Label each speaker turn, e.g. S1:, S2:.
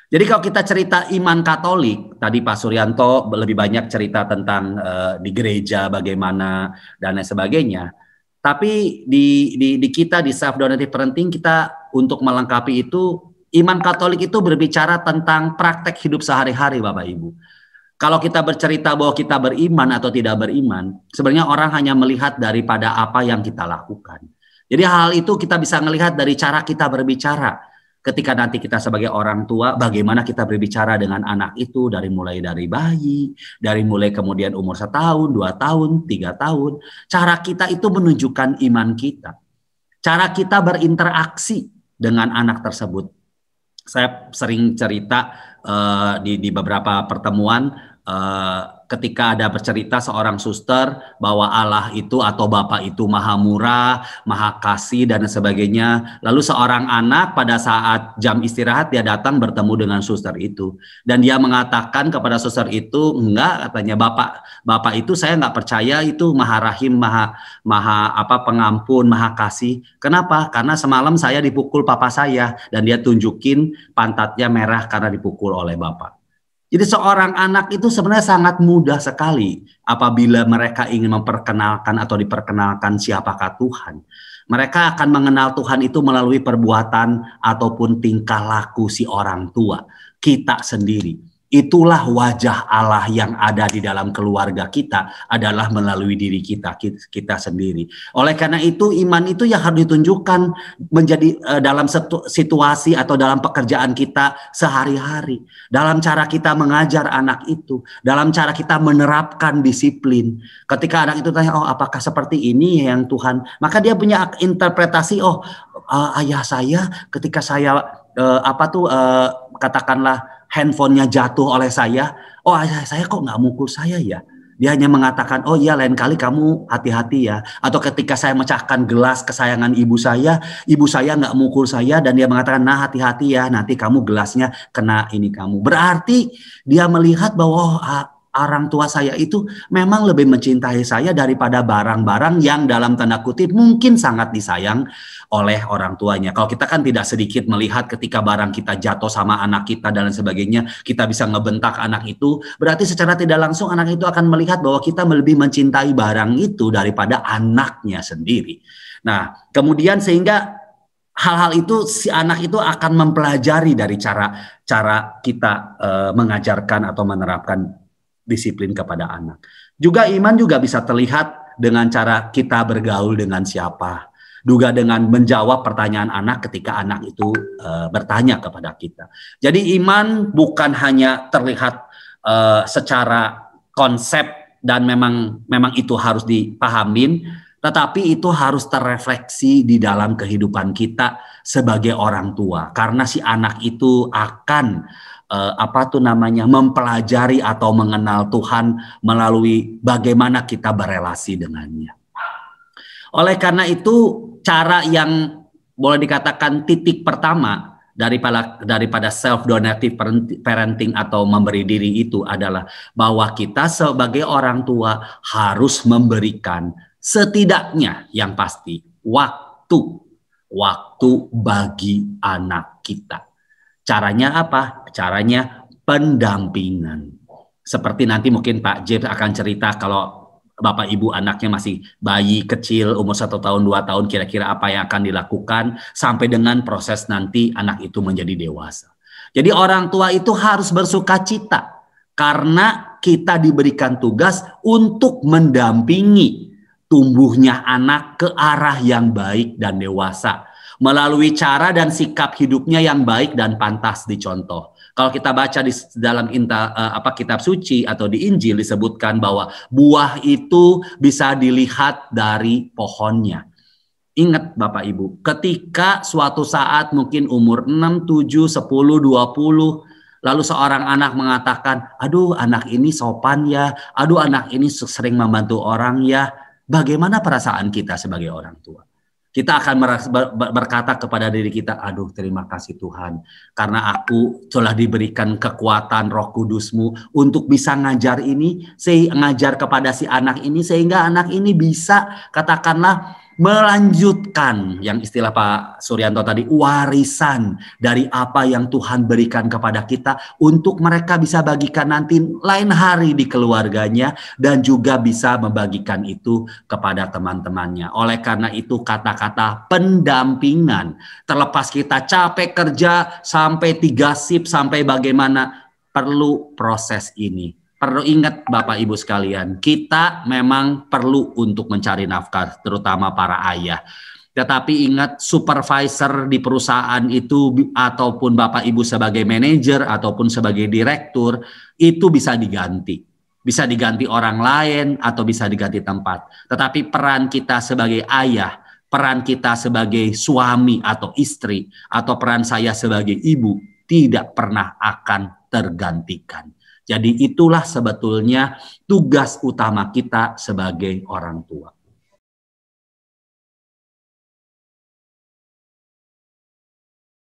S1: Jadi kalau kita cerita iman Katolik, tadi Pak Suryanto lebih banyak cerita tentang di gereja bagaimana dan lain sebagainya. Tapi di kita di self donative parenting kita untuk melengkapi itu, iman Katolik itu berbicara tentang praktek hidup sehari-hari Bapak Ibu. Kalau kita bercerita bahwa kita beriman atau tidak beriman, sebenarnya orang hanya melihat daripada apa yang kita lakukan. Jadi hal itu kita bisa melihat dari cara kita berbicara. Ketika nanti kita sebagai orang tua, bagaimana kita berbicara dengan anak itu dari mulai dari bayi, dari mulai kemudian umur 1 tahun, 2 tahun, 3 tahun. Cara kita itu menunjukkan iman kita. Cara kita berinteraksi dengan anak tersebut. Saya sering cerita di beberapa pertemuan ketika ada bercerita seorang suster bahwa Allah itu atau Bapa itu maha murah, maha kasih dan sebagainya. Lalu seorang anak pada saat jam istirahat dia datang bertemu dengan suster itu dan dia mengatakan kepada suster itu, enggak, katanya Bapak itu saya nggak percaya itu maha rahim, maha pengampun, maha kasih. Kenapa? Karena semalam saya dipukul papa saya dan dia tunjukin pantatnya merah karena dipukul oleh Bapak. Jadi seorang anak itu sebenarnya sangat mudah sekali apabila mereka ingin memperkenalkan atau diperkenalkan siapakah Tuhan. Mereka akan mengenal Tuhan itu melalui perbuatan ataupun tingkah laku si orang tua, kita sendiri. Itulah wajah Allah yang ada di dalam keluarga kita adalah melalui diri kita sendiri. Oleh karena itu iman itu yang harus ditunjukkan menjadi dalam situasi atau dalam pekerjaan kita sehari-hari. Dalam cara kita mengajar anak itu, dalam cara kita menerapkan disiplin. Ketika anak itu tanya, oh apakah seperti ini yang Tuhan? Maka dia punya interpretasi, ayah saya ketika saya katakanlah handphonenya jatuh oleh saya, oh ayah saya kok nggak mukul saya ya? Dia hanya mengatakan, oh iya lain kali kamu hati-hati ya. Atau ketika saya mecahkan gelas kesayangan ibu saya nggak mukul saya dan dia mengatakan, nah hati-hati ya, nanti kamu gelasnya kena ini kamu. Berarti dia melihat bahwa orang tua saya itu memang lebih mencintai saya daripada barang-barang yang dalam tanda kutip mungkin sangat disayang oleh orang tuanya. Kalau kita kan tidak sedikit melihat ketika barang kita jatuh sama anak kita dan sebagainya, kita bisa ngebentak anak itu, berarti secara tidak langsung anak itu akan melihat bahwa kita lebih mencintai barang itu daripada anaknya sendiri. Nah, kemudian sehingga hal-hal itu si anak itu akan mempelajari dari cara kita mengajarkan atau menerapkan disiplin kepada anak. Juga iman juga bisa terlihat dengan cara kita bergaul dengan siapa. Juga dengan menjawab pertanyaan anak ketika anak itu bertanya kepada kita. Jadi iman bukan hanya terlihat secara konsep dan memang itu harus dipahamin, tetapi itu harus terrefleksi di dalam kehidupan kita sebagai orang tua. Karena si anak itu akan mempelajari atau mengenal Tuhan melalui bagaimana kita berelasi dengannya. Oleh karena itu cara yang boleh dikatakan titik pertama daripada self donative parenting atau memberi diri itu adalah bahwa kita sebagai orang tua harus memberikan setidaknya yang pasti waktu bagi anak kita. Caranya apa? Caranya pendampingan. Seperti nanti mungkin Pak James akan cerita kalau Bapak Ibu anaknya masih bayi kecil umur 1 tahun 2 tahun kira-kira apa yang akan dilakukan sampai dengan proses nanti anak itu menjadi dewasa. Jadi orang tua itu harus bersukacita karena kita diberikan tugas untuk mendampingi tumbuhnya anak ke arah yang baik dan dewasa melalui cara dan sikap hidupnya yang baik dan pantas dicontoh. Kalau kita baca di dalam kitab suci atau di Injil disebutkan bahwa buah itu bisa dilihat dari pohonnya. Ingat Bapak Ibu, ketika suatu saat mungkin umur 6, 7, 10, 20, lalu seorang anak mengatakan, aduh anak ini sopan ya, aduh anak ini sering membantu orang ya, bagaimana perasaan kita sebagai orang tua? Kita akan berkata kepada diri kita, aduh terima kasih Tuhan. Karena aku telah diberikan kekuatan Roh Kudus-Mu untuk bisa ngajar kepada si anak ini. Sehingga anak ini bisa katakanlah melanjutkan yang istilah Pak Suryanto tadi, warisan dari apa yang Tuhan berikan kepada kita untuk mereka bisa bagikan nanti lain hari di keluarganya dan juga bisa membagikan itu kepada teman-temannya. Oleh karena itu kata-kata pendampingan, terlepas kita capek kerja sampai 3 shift sampai bagaimana, perlu proses ini. Perlu ingat Bapak Ibu sekalian, kita memang perlu untuk mencari nafkah, terutama para ayah. Tetapi ingat, supervisor di perusahaan itu ataupun Bapak Ibu sebagai manajer ataupun sebagai direktur itu bisa diganti. Bisa diganti orang lain atau bisa diganti tempat. Tetapi peran kita sebagai ayah, peran kita sebagai suami atau istri, atau peran saya sebagai ibu tidak pernah akan tergantikan. Jadi itulah sebetulnya tugas utama kita sebagai orang tua.